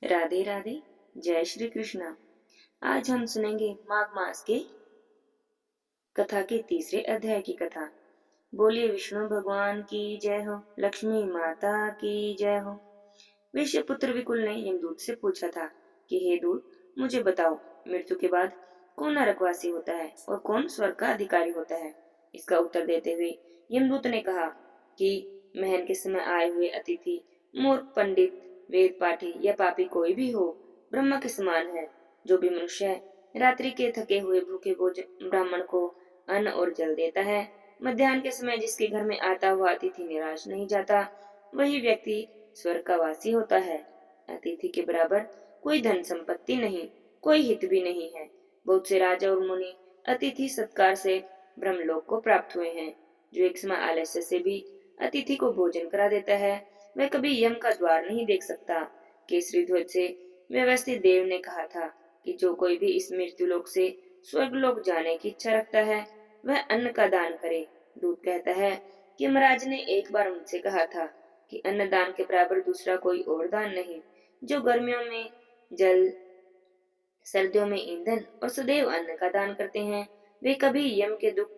राधे राधे। जय श्री कृष्णा। आज हम सुनेंगे माघ मास के कथा के तीसरे अध्याय की कथा। बोलिए विष्णु भगवान की जय हो, लक्ष्मी माता की जय हो। वैश्यपुत्र विकुल ने यमदूत से पूछा था कि हे दूत, मुझे बताओ, मृत्यु के बाद कौन नरकवासी होता है और कौन स्वर्ग का अधिकारी होता है। इसका उत्तर देते हुए यमदूत ने कहा कि महन के समय आए हुए अतिथि, मूर्ख, पंडित, वेद पाठी या पापी कोई भी हो, ब्रह्मा के समान है। जो भी मनुष्य रात्रि के थके हुए भूखे भोजन ब्राह्मण को अन्न और जल देता है, मध्याह्न के समय जिसके घर में आता हुआ अतिथि निराश नहीं जाता, वही व्यक्ति स्वर्ग का वासी होता है। अतिथि के बराबर कोई धन संपत्ति नहीं, कोई हित भी नहीं है। बहुत से राजा और मुनि अतिथि सत्कार से ब्रह्मलोक को प्राप्त हुए हैं। जो एक समय आलस्य से भी अतिथि को भोजन करा देता है, वह कभी यम का द्वार नहीं देख सकता। केसरी ध्वज से व्यवस्थित देव ने कहा था कि जो कोई भी इस मृत्यु लोक से स्वर्ग लोक जाने की इच्छा रखता है, वह अन्न का दान करे। दूत कहता है कि यमराज ने एक बार मुझसे कहा था कि अन्न दान के बराबर दूसरा कोई और दान नहीं। जो गर्मियों में जल, सर्दियों में ईंधन और सदैव अन्न का दान करते हैं, वे कभी यम के दुख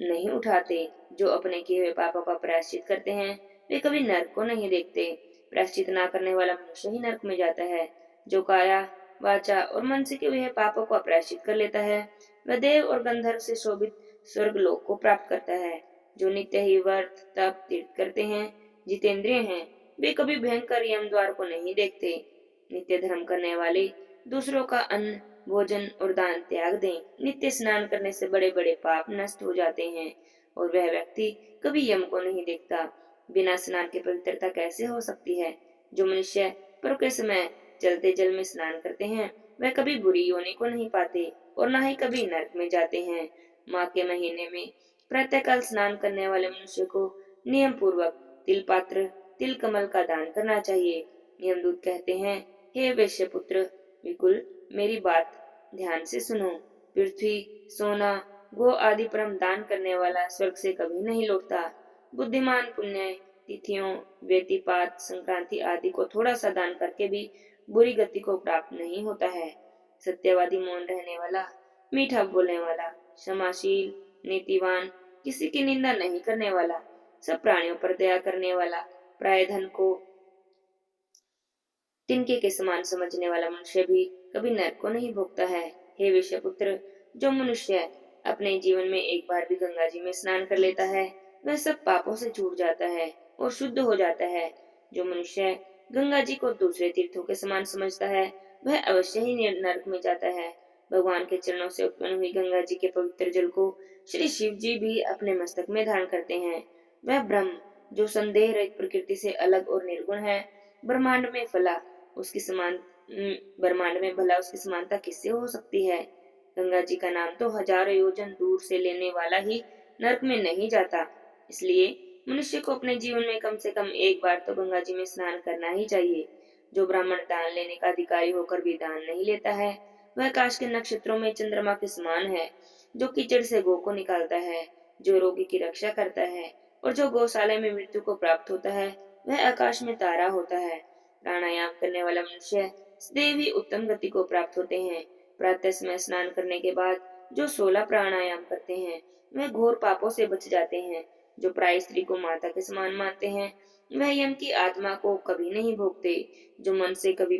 नहीं उठाते। जो अपने किए हुए पापों का प्रायश्चित करते हैं, वे कभी नरक को नहीं देखते। प्रायश्चित ना करने वाला मनुष्य ही नरक में जाता है। जो काया, वाचा और मन से किए हुए पापों का प्रायश्चित कर लेता है, वह देव और गंधर्व से शोभित स्वर्ग लोक को प्राप्त करता है। जो नित्य ही व्रत, तप, तीर्थ करते हैं, जितेंद्रिय हैं, वे कभी भयंकर यम द्वार को नहीं देखते। नित्य धर्म करने वाले दूसरों का अन्न, भोजन और दान त्याग दें। नित्य स्नान करने से बड़े बड़े पाप नष्ट हो जाते हैं और वह व्यक्ति कभी यम को नहीं देखता। बिना स्नान के पवित्रता कैसे हो सकती है। जो मनुष्य पर्व के समय चलते जल में स्नान करते हैं, वह कभी बुरी योनि को नहीं पाते और न ही कभी नरक में जाते हैं। माघ के महीने में प्रातःकाल स्नान करने वाले मनुष्य को नियम पूर्वक तिल पात्र, तिल कमल का दान करना चाहिए। यमदूत कहते हैं, हे वैश्यपुत्र विकुल, मेरी बात ध्यान से सुनो। पृथ्वी, सोना, गो आदि परम दान करने वाला स्वर्ग से कभी नहीं लौटता। बुद्धिमान पुण्य तिथियों, व्यतिपात, संक्रांति आदि को थोड़ा सा दान करके भी बुरी गति को प्राप्त नहीं होता है। सत्यवादी, मौन रहने वाला, मीठा बोलने वाला, क्षमाशील, नीतिवान, किसी की निंदा नहीं करने वाला, सब प्राणियों पर दया करने वाला, प्राय धन को तिनके के समान समझने वाला मनुष्य भी कभी नरक को नहीं भोगता है। हे विषयपुत्र, जो मनुष्य अपने जीवन में एक बार भी गंगा जी में स्नान कर लेता है, वह सब पापों से छूट जाता है और शुद्ध हो जाता है। जो मनुष्य गंगा जी को दूसरे तीर्थों के समान समझता है, वह अवश्य ही नरक में जाता है। भगवान के चरणों से उत्पन्न हुई गंगा जी के पवित्र जल को श्री शिव जी भी अपने मस्तक में धारण करते हैं। वह ब्रह्म, जो संदेह रहित प्रकृति से अलग और निर्गुण है, ब्रह्मांड में फला उसकी समान ब्रह्मांड में भला उसकी समानता किससे हो सकती है। गंगा जी का नाम तो हजारों योजन दूर से लेने वाला ही नरक में नहीं जाता। इसलिए मनुष्य को अपने जीवन में कम से कम एक बार तो गंगा जी में स्नान करना ही चाहिए। जो ब्राह्मण दान लेने का अधिकारी होकर भी दान नहीं लेता है, वह आकाश के नक्षत्रों में चंद्रमा के समान है। जो कीचड़ से गौ को निकालता है, जो रोगी की रक्षा करता है और जो गौशाला में मृत्यु को प्राप्त होता है, वह आकाश में तारा होता है। प्राणायाम करने वाला मनुष्य सदैव ही उत्तम गति को प्राप्त होते हैं। प्रातः समय स्नान करने के बाद जो 16 प्राणायाम करते हैं, वह घोर पापों से बच जाते हैं। जो प्राय स्त्री को माता के समान मानते हैं, वह यम की आत्मा को कभी नहीं भोगते। जो मन से कभी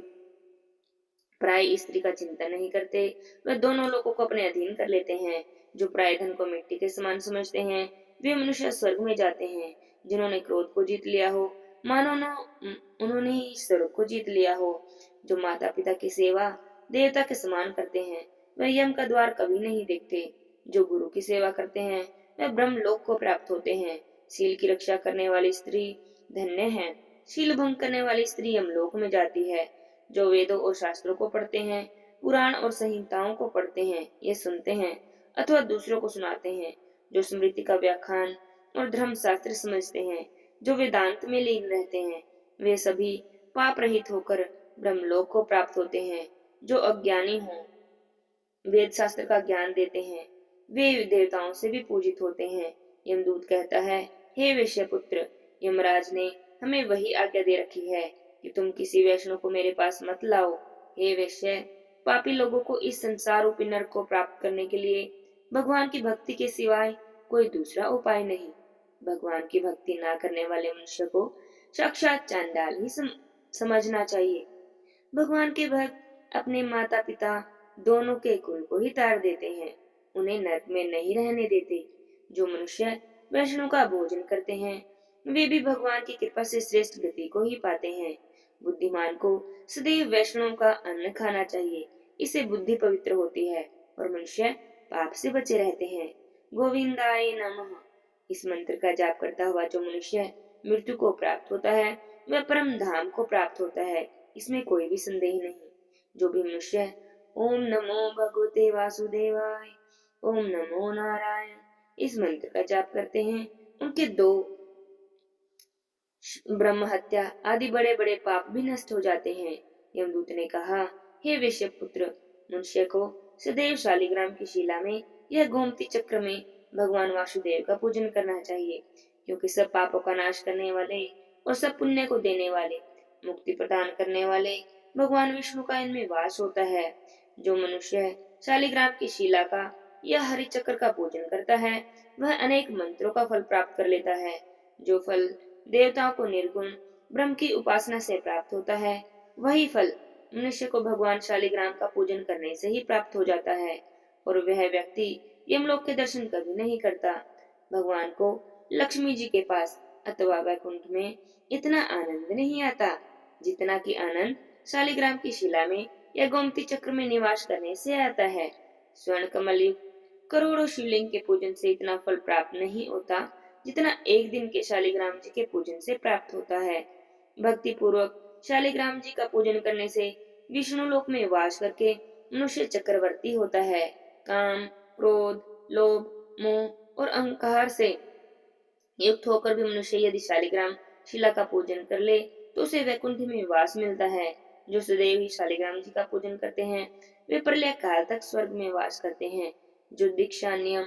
प्राय स्त्री का चिंतन नहीं करते, वह दोनों लोगों को अपने अधीन कर लेते हैं। जो प्राय धन को मिट्टी के समान समझते हैं, वे मनुष्य स्वर्ग में जाते हैं। जिन्होंने क्रोध को जीत लिया हो, मानो न उन्होंने ही स्वर्ग को जीत लिया हो। जो माता पिता की सेवा देवता के समान करते हैं, वह यम का द्वार कभी नहीं देखते। जो गुरु की सेवा करते हैं, वह ब्रह्म लोक को प्राप्त होते हैं। शील की रक्षा करने वाली स्त्री धन्य है। शील भंग करने वाली स्त्री यमलोक में जाती है। जो वेदों और शास्त्रों को पढ़ते हैं, पुराण और संहिताओं को पढ़ते हैं, ये सुनते हैं अथवा दूसरों को सुनाते हैं, जो स्मृति का व्याख्यान और धर्म शास्त्र समझते हैं, जो वेदांत में लीन रहते हैं, वे सभी पाप रहित होकर ब्रह्मलोक को प्राप्त होते हैं। जो अज्ञानी हों, वेद शास्त्र का ज्ञान देते हैं, वे देवताओं से भी पूजित होते हैं। यमदूत कहता है, हे वैश्यपुत्र, यमराज ने हमें वही आज्ञा दे रखी है कि तुम किसी वैष्णव को मेरे पास मत लाओ। हे वैश्य, पापी लोगों को इस संसार रूपी नरक को प्राप्त करने के लिए भगवान की भक्ति के सिवाय कोई दूसरा उपाय नहीं। भगवान की भक्ति ना करने वाले मनुष्य को साक्षात चांडाल ही समझना चाहिए। भगवान के भक्त अपने माता पिता दोनों के कुल को ही तार देते हैं, उन्हें नरक में नहीं रहने देते। जो मनुष्य वैष्णव का भोजन करते हैं वे भी भगवान की कृपा से श्रेष्ठ गति को ही पाते हैं। बुद्धिमान को सदैव वैष्णव का अन्न खाना चाहिए, इससे बुद्धि पवित्र होती है और मनुष्य पाप से बचे रहते हैं। गोविंदाय नमः। इस मंत्र का जाप करता हुआ जो मनुष्य मृत्यु को प्राप्त होता है वह परम धाम को प्राप्त होता है, इसमें कोई भी संदेह नहीं। जो भी मनुष्य ओम नमो भगवते वासुदेवाय, ओम नमो नारायण इस मंत्र का जाप करते हैं, उनके दो ब्रह्म हत्या आदि बड़े बड़े पाप भी नष्ट हो जाते हैं। यमदूत ने कहा, हे वैश्य पुत्र, मनुष्य को सदैव शालिग्राम की शिला में या गोमती चक्र में भगवान वासुदेव का पूजन करना चाहिए, क्योंकि सब पापों का नाश करने वाले और सब पुण्य को देने वाले, मुक्ति प्रदान करने वाले भगवान विष्णु का इनमें वास होता है। जो मनुष्य शालिग्राम की शिला का या हरि चक्र का पूजन करता है वह अनेक मंत्रों का फल प्राप्त कर लेता है। जो फल देवताओं को निर्गुण ब्रह्म की उपासना से प्राप्त होता है वही फल मनुष्य को भगवान शालिग्राम का पूजन करने से ही प्राप्त हो जाता है, और वह व्यक्ति यमलोक के दर्शन कभी नहीं करता। भगवान को लक्ष्मी जी के पास अथवा वैकुंठ में इतना आनंद नहीं आता जितना कि आनंद शालिग्राम की शिला में या गोमती चक्र में निवास करने से आता है। स्वर्ण कमल युक्त करोड़ों शिवलिंग के पूजन से इतना फल प्राप्त नहीं होता जितना एक दिन के शालिग्राम जी के पूजन से प्राप्त होता है। भक्ति पूर्वक शालिग्राम जी का पूजन करने से विष्णु लोक में वास करके मनुष्य चक्रवर्ती होता है। काम, क्रोध, लोभ, मोह और अहंकार से युक्त होकर भी मनुष्य यदि शालिग्राम शिला का पूजन कर ले तो उसे वैकुंठ में वास मिलता है। जो सदैव ही शालिग्राम जी का पूजन करते हैं वे प्रलय काल तक स्वर्ग में वास करते हैं। जो दीक्षा, नियम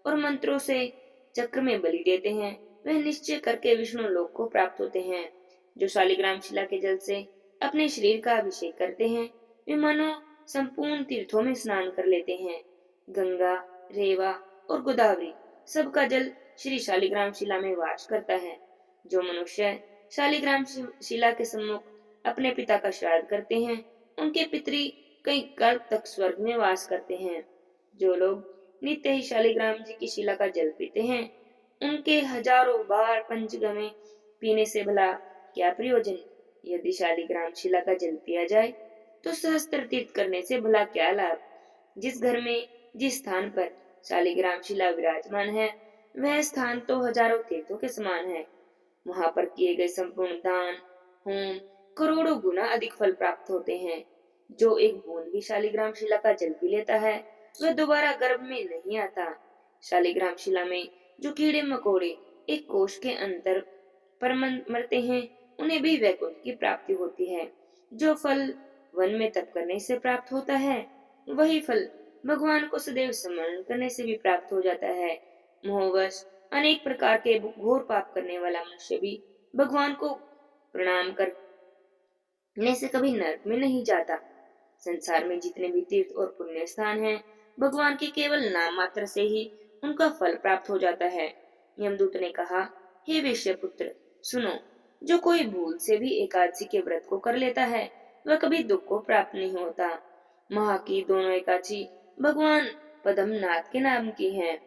और मंत्रों से चक्र में बलि देते हैं वह निश्चय करके विष्णु लोक को प्राप्त होते हैं। जो शालिग्राम शिला के जल से अपने शरीर का अभिषेक करते हैं वे मानो संपूर्ण तीर्थों में स्नान कर लेते हैं। गंगा, रेवा और गोदावरी सबका जल श्री शालिग्राम शिला में वास करता है। जो मनुष्य शालिग्राम शिला के सम्मुख अपने पिता का श्राद्ध करते हैं उनके पितरी कई कल्प तक स्वर्ग में वास करते हैं। जो लोग नित्य ही शालिग्राम जी की शिला का जल पीते हैं उनके हजारों बार पंचगमे पीने से भला क्या प्रयोजन। यदि शालिग्राम शिला का जल पिया जाए तो सहस्त्र तीर्थ करने से भला क्या लाभ। जिस घर में जिस स्थान पर शालिग्राम शिला विराजमान है वह स्थान तो हजारों तीर्थों के समान है। वहां पर किए गए संपूर्ण दान, होम करोड़ों गुना अधिक फल प्राप्त होते हैं। जो एक बूंद भी शालिग्राम शिला का जल पी लेता है वह दोबारा गर्भ में नहीं आता। शालिग्राम शिला में जो कीड़े मकोड़े एक कोष के अंतर पर मरते हैं उन्हें भी वैकुंठ की प्राप्ति होती है। जो फल वन में तप करने से प्राप्त होता है वही फल भगवान को सदैव स्मरण करने से भी प्राप्त हो जाता है। मोहवश अनेक प्रकार के घोर पाप करने वाला मनुष्य भी भगवान को प्रणाम करने से कभी नरक में नहीं जाता। संसार में जितने भी तीर्थ और पुण्य स्थान हैं, भगवान के केवल नाम मात्र से ही उनका फल प्राप्त हो जाता है। यमदूत ने कहा, हे वैश्य पुत्र, सुनो, जो कोई भूल से भी एकादशी के व्रत को कर लेता है वह कभी दुख को प्राप्त नहीं होता। महा की दोनों एकादशी भगवान पद्मनाथ के नाम की हैं।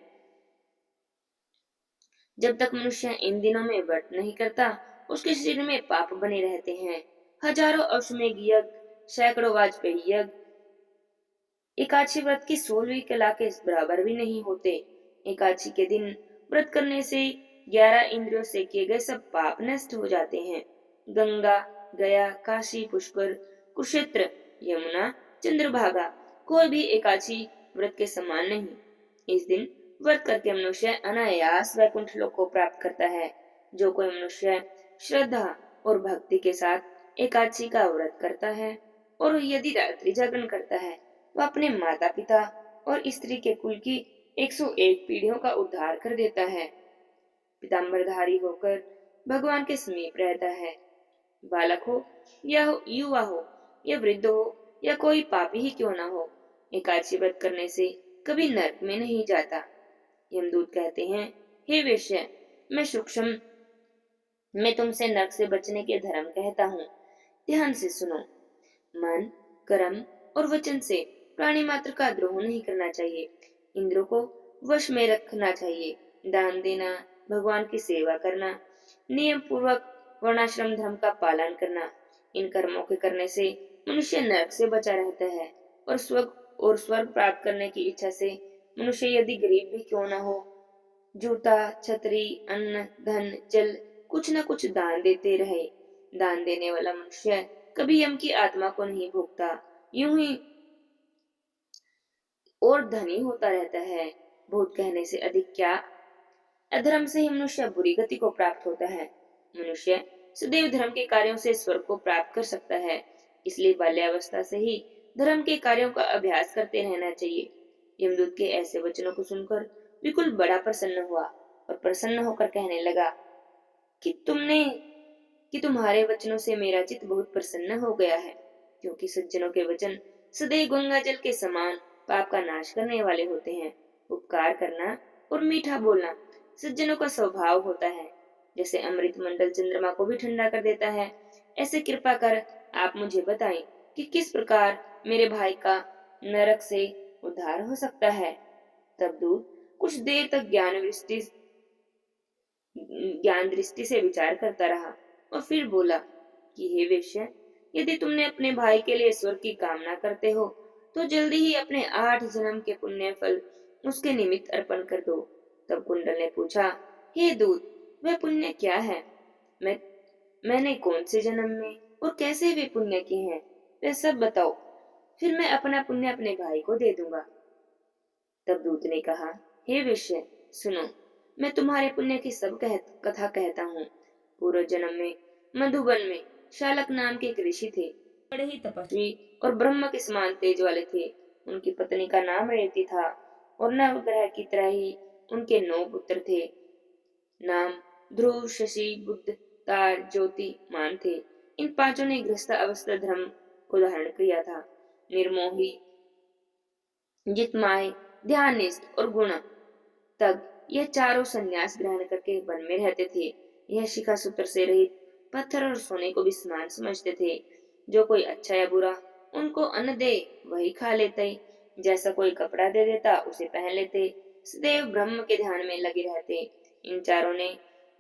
जब तक मनुष्य इन दिनों में व्रत नहीं करता उसके शरीर में पाप बने रहते हैं। हजारों अश्वमेध यज्ञ, सैकड़ों वाजपेयी यज्ञ एकादशी व्रत की 16वीं कला के बराबर भी नहीं होते। एकादशी के दिन व्रत करने से 11 इंद्रियों से किए गए सब पाप नष्ट हो जाते हैं। गंगा, गया, काशी, पुष्कर, कुरुक्षेत्र, यमुना, चंद्रभागा कोई भी एकादशी व्रत के समान नहीं। इस दिन व्रत करके मनुष्य अनायास वैकुंठ लोक को प्राप्त करता है। जो कोई मनुष्य श्रद्धा और भक्ति के साथ एकादशी का व्रत करता है और यदि रात्रि जागरण करता है वह अपने माता पिता और स्त्री के कुल की 101 पीढ़ियों का उद्धार कर देता है। पीताम्बरधारी होकर भगवान के समीप रहता है। बालक हो युवा हो या वृद्ध हो या कोई पापी ही क्यों ना हो, एकादशी व्रत करने से कभी नरक में नहीं जाता। यमदूत कहते हैं, हे वेश्या, मैं सूक्ष्म मैं तुमसे नरक से बचने के धर्म कहता हूँ। ध्यान से सुनो। मन, कर्म और वचन से प्राणी मात्र का द्रोह नहीं करना चाहिए। इंद्रों को वश में रखना चाहिए। दान देना, भगवान की सेवा करना, नियम पूर्वक वर्णाश्रम धर्म का पालन करना, इन कर्मों के करने से मनुष्य नरक से बचा रहता है और स्वर्ग प्राप्त करने की इच्छा से मनुष्य यदि गरीब भी क्यों न हो, जूता, छतरी, अन्न, धन, जल कुछ न कुछ दान देते रहे। दान देने वाला मनुष्य कभी यम की आत्मा को नहीं भोगता, यूं ही और धनी होता रहता है। भूत कहने से अधिक क्या, अधर्म से ही मनुष्य बुरी गति को प्राप्त होता है। मनुष्य सदैव धर्म के कार्यों से स्वर्ग को प्राप्त कर सकता है। इसलिए बाल्यावस्था से ही धर्म के कार्यों का अभ्यास करते रहना चाहिए। यमदूत के ऐसे वचनों को सुनकर बिल्कुल बड़ा प्रसन्न हुआ और प्रसन्न होकर कहने लगा कि तुम्हारे वचनों से मेरा चित्त बहुत प्रसन्न हो गया है, क्योंकि सज्जनों के वचन सदैव गंगा जल के समान पाप का नाश करने वाले होते हैं। उपकार करना और मीठा बोलना सज्जनों का स्वभाव होता है। जैसे अमृत मंडल चंद्रमा को भी ठंडा कर देता है, ऐसे कृपा कर आप मुझे बताएं कि किस प्रकार मेरे भाई का नरक से उद्धार हो सकता है। तब दूत कुछ देर तक ज्ञान दृष्टि से विचार करता रहा और फिर बोला कि हे वेश्या, यदि तुमने अपने भाई के लिए स्वर्ग की कामना करते हो तो जल्दी ही अपने 8 जन्म के पुण्य फल उसके निमित्त अर्पण कर दो। तब कुंडल ने पूछा, हे दूत, वह पुण्य क्या है? मैं मैंने कौन से जन्म में और कैसे वे पुण्य किए हैं, वह सब बताओ, फिर मैं अपना पुण्य अपने भाई को दे दूंगा। तब दूत ने कहा, हे वेश्या, सुनो, मैं तुम्हारे पुण्य की सब कथा कहता हूँ। पूर्व जन्म में मधुबन में शालक नाम के एक ऋषि थे। बड़े ही तपस्वी और ब्रह्म के समान तेज वाले थे। उनकी पत्नी का नाम रेवती था और नवग्रह की तरह ही उनके 9 पुत्र थे। नाम ध्रुव, शशि, बुध, तार, ज्योति, मान थे। इन पांचों ने गृहस्थ अवस्था धर्म को धारण किया था। निर्मोही, जितमाय, ध्यानिष्ठ और गुण तब यह चारों संन्यास ग्रहण करके वन में रहते थे। यह शिखा सूत्र से रहित पत्थर और सोने को भी समान समझते थे। जो कोई अच्छा या बुरा उनको अन्न दे वही खा लेते, जैसा कोई कपड़ा दे देता उसे पहन लेते। सदैव ब्रह्म के ध्यान में लगे रहते। इन चारों ने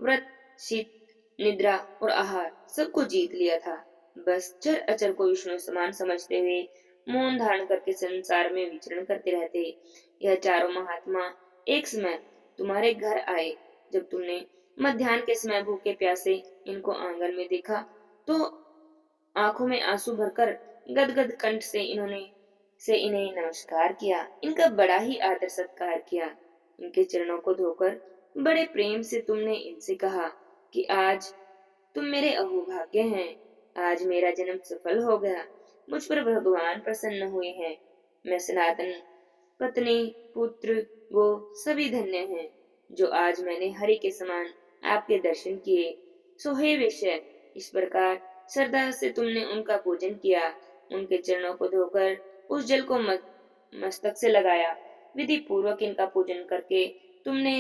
व्रत, शीत, निद्रा और आहार सबको जीत लिया था। बस चर अचर को विष्णु समान समझते हुए मौन धारण करके संसार में विचरण करते रहते। यह चारों महात्मा एक समय तुम्हारे घर आए। जब तुमने मध्याह्न के समय भूखे प्यासे इनको आंगन में देखा तो आंखों में आंसू भरकर गदगद कंठ से इन्हें नमस्कार किया। इनका बड़ा ही आदर सत्कार किया। इनके चरणों को धोकर बड़े प्रेम से तुमने इनसे कहा कि आज तुम मेरे अहोभाग्य हैं। आज मेरा जन्म सफल हो गया। मुझ पर भगवान प्रसन्न हुए हैं। मैं सनातन पत्नी, पुत्र, वो सभी धन्य हैं जो आज मैंने हरि के समान आपके दर्शन किए। सो हे वेश्या, इस प्रकार श्रद्धा से तुमने उनका पूजन किया। उनके चरणों को धोकर उस जल को मस्तक से लगाया। विधि पूर्वक इनका पूजन करके तुमने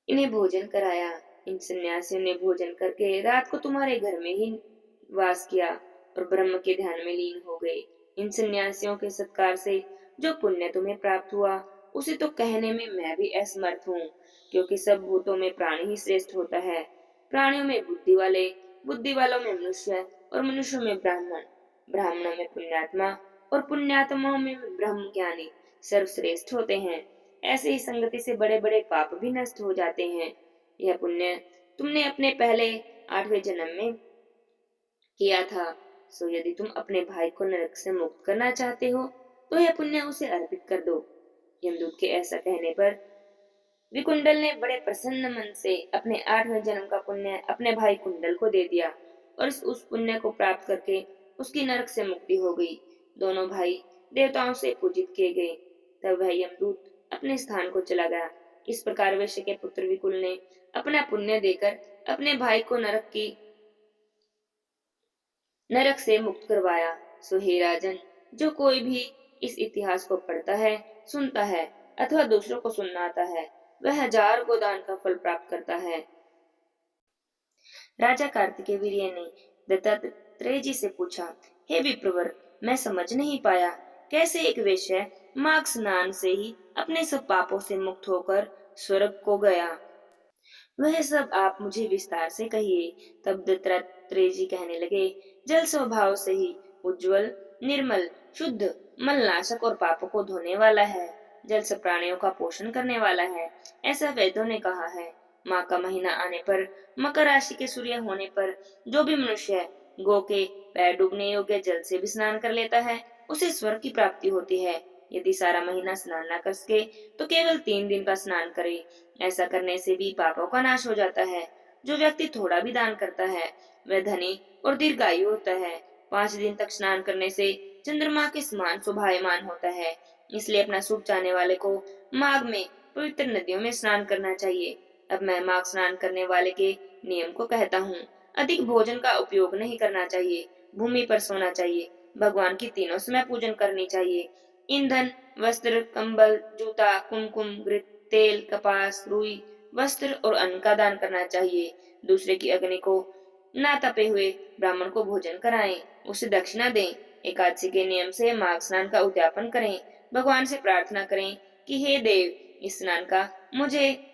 इन्हें भोजन कराया। इन सन्यासियों ने भोजन करके रात को तुम्हारे घर में ही वास किया और ब्रह्म के ध्यान में लीन हो गए। इन सन्यासियों के सत्कार से जो पुण्य तुम्हें प्राप्त हुआ उसे तो कहने में मैं भी असमर्थ हूँ, क्योंकि सब भूतों में प्राणी ही श्रेष्ठ होता है। प्राणियों में बुद्धि वाले, बुद्धि वालों में मनुष्य और मनुष्यों में ब्राह्मण, ब्राह्मणों में पुण्यात्मा और पुण्यात्माओं में ब्रह्म ज्ञानी सर्वश्रेष्ठ होते हैं। ऐसे ही संगति से बड़े बड़े पाप भी नष्ट हो जाते हैं। यह पुण्य तुमने अपने पहले 8वें जन्म में किया था। सो यदि तुम अपने भाई को नरक से मुक्त करना चाहते हो तो यह पुण्य उसे अर्पित कर दो। यमदूत के ऐसा कहने पर विकुंडल ने बड़े प्रसन्न मन से अपने 8वें जन्म का पुण्य अपने भाई कुंडल को दे दिया और उस पुण्य को प्राप्त करके उसकी नरक से मुक्ति हो गई। दोनों भाई देवताओं से पूजित किए गए। तब वह यमदूत अपने स्थान को चला गया। इस प्रकार वैश्य के पुत्र विकुल ने अपना पुण्य देकर अपने भाई को नरक की नरक से मुक्त करवाया। सो हे राजन, जो कोई भी इस इतिहास को पढ़ता है, सुनता है अथवा दूसरों को सुनाता है, वह 1000 गोदान का फल प्राप्त करता है। राजा कार्तिकेय ने दत्तात्रेय जी से पूछा, हे विप्रवर, मैं समझ नहीं पाया, कैसे एक वेश्या माघ स्नान से ही अपने सब पापों से मुक्त होकर स्वर्ग को गया? वह सब आप मुझे विस्तार से कहिए। तब दत्तात्रेय जी कहने लगे, जल स्वभाव से ही उज्जवल, निर्मल, शुद्ध, मलनाशक और पापों को धोने वाला है। जल सब प्राणियों का पोषण करने वाला है, ऐसा वेदों ने कहा है। माघ का महीना आने पर, मकर राशि के सूर्य होने पर, जो भी मनुष्य गो के पैर डूबने योग्य जल से भी स्नान कर लेता है, उसे स्वर्ग की प्राप्ति होती है। यदि सारा महीना स्नान न कर सके, तो केवल 3 दिन का स्नान करे। ऐसा करने से भी पापों का नाश हो जाता है। जो व्यक्ति थोड़ा भी दान करता है, वह धनी और दीर्घायु होता है। 5 दिन तक स्नान करने से चंद्रमा के समान शोभायमान होता है। इसलिए अपना सुख चाहने वाले को माघ में पवित्र नदियों में स्नान करना चाहिए। अब मैं माघ स्नान करने वाले के नियम को कहता हूँ। अधिक भोजन का उपयोग नहीं करना चाहिए। भूमि पर सोना चाहिए। भगवान की तीनों समय पूजन करनी चाहिए। ईंधन, वस्त्र, कंबल, जूता, कुमकुम, घृत, तेल, कपास, रुई, वस्त्र और अन्न का दान करना चाहिए। दूसरे की अग्नि को ना तपे हुए ब्राह्मण को भोजन कराएं, उसे दक्षिणा दें। एकादशी के नियम से माघ स्नान का उद्यापन करें। भगवान से प्रार्थना करें कि हे देव, इस स्नान का मुझे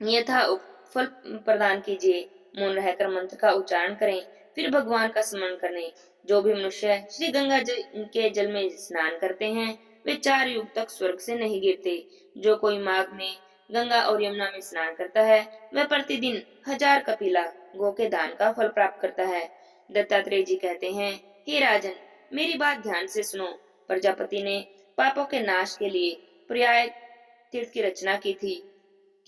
यथा फल प्रदान कीजिए। मौन रहकर मंत्र का उच्चारण करें, फिर भगवान का स्मरण करें। जो भी मनुष्य श्री गंगा जी के जल में स्नान करते हैं, वे 4 युग तक स्वर्ग से नहीं गिरते। जो कोई माघ में गंगा और यमुना में स्नान करता है, वह प्रतिदिन 1000 कपिला गो के दान का फल प्राप्त करता है। दत्तात्रेय जी कहते हैं, हे राजन, मेरी बात ध्यान से सुनो। प्रजापति ने पापों के नाश के लिए पर्याय तीर्थ की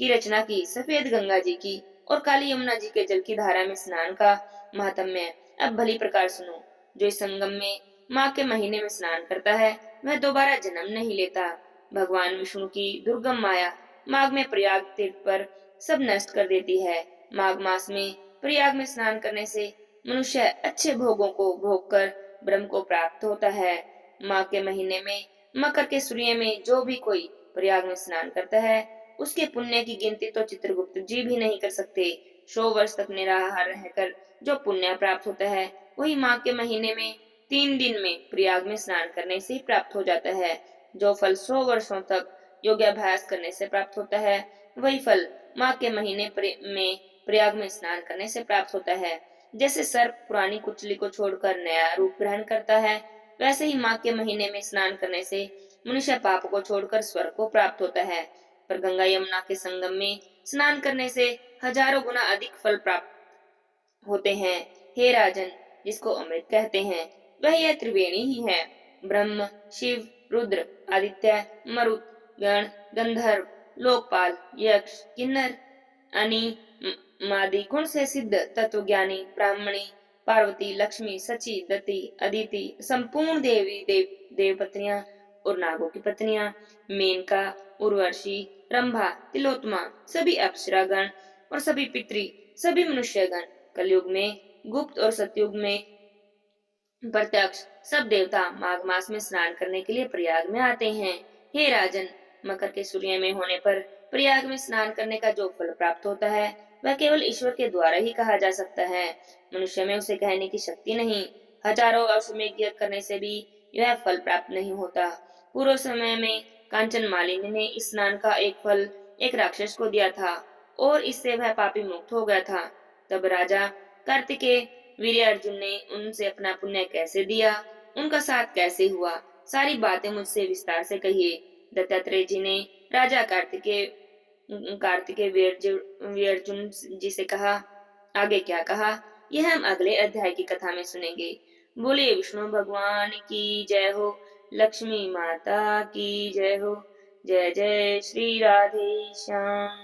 रचना की। सफेद गंगा जी की और काली यमुना जी के जल की धारा में स्नान का महात्म्य अब भली प्रकार सुनो। जो इस संगम में माघ के महीने में स्नान करता है, वह दोबारा जन्म नहीं लेता। भगवान विष्णु की दुर्गम माया माघ में प्रयाग तीर्थ पर सब नष्ट कर देती है। माघ मास में प्रयाग में स्नान करने से मनुष्य अच्छे भोगों को भोग कर ब्रह्म को प्राप्त होता है। माघ के महीने में मकर के सूर्य में जो भी कोई प्रयाग में स्नान करता है, उसके पुण्य की गिनती तो चित्रगुप्त जी भी नहीं कर सकते। 100 वर्ष तक निराहार रहकर जो पुण्य प्राप्त होता है, वही माघ के महीने में 3 दिन में प्रयाग में स्नान करने से ही प्राप्त हो जाता है। जो फल 100 वर्षों तक योगाभ्यास करने से प्राप्त होता है, वही फल माघ के महीने में प्रयाग में स्नान करने से प्राप्त होता है। जैसे सर्प पुरानी कुचली को छोड़कर नया रूप ग्रहण करता है, वैसे ही माघ के महीने में स्नान करने से मनुष्य पाप को छोड़कर स्वर्ग को प्राप्त होता है। पर गंगा यमुना के संगम में स्नान करने से हजारों गुना अधिक फल प्राप्त होते हैं। हे राजन, जिसको अमृत कहते हैं, वह यह त्रिवेणी ही है। ब्रह्म, शिव, रुद्र, आदित्य, मरुत, गण, गंधर्व, लोकपाल, यक्ष, किन्नर, अनि, मादि गुण से सिद्ध तत्वज्ञानी ब्राह्मणी, पार्वती, लक्ष्मी, सची, दति, अदिति, संपूर्ण देव पत्नियां और नागों की पत्नियां, मेनका, उर्वशी, रंभा, तिलोत्तमा, सभी अप्सरागण और सभी पितरी, सभी मनुष्यगण, कलयुग में गुप्त और सतयुग में प्रत्यक्ष सब देवता माघ मास में स्नान करने के लिए प्रयाग में आते हैं। हे राजन, मकर के सूर्य में होने पर प्रयाग में स्नान करने का जो फल प्राप्त होता है, वह केवल ईश्वर के द्वारा ही कहा जा सकता है। मनुष्य में उसे कहने की शक्ति नहीं। हजारों वर्ष में यज्ञ करने से भी यह फल प्राप्त नहीं होता। पूर्व समय में कांचन मालिनी ने इस स्नान का एक फल एक राक्षस को दिया था और इससे वह पापी मुक्त हो गया था। तब राजा कार्तिकेय वीर अर्जुन ने उनसे अपना पुण्य कैसे दिया, उनका साथ कैसे हुआ, सारी बातें मुझसे विस्तार से कहिए। दत्तात्रेय जी ने राजा कार्तिकेय वीर अर्जुन जी से कहा। आगे क्या कहा, यह हम अगले अध्याय की कथा में सुनेंगे। बोलिए विष्णु भगवान की जय हो, लक्ष्मी माता की जय हो। जय जय श्री राधे श्याम।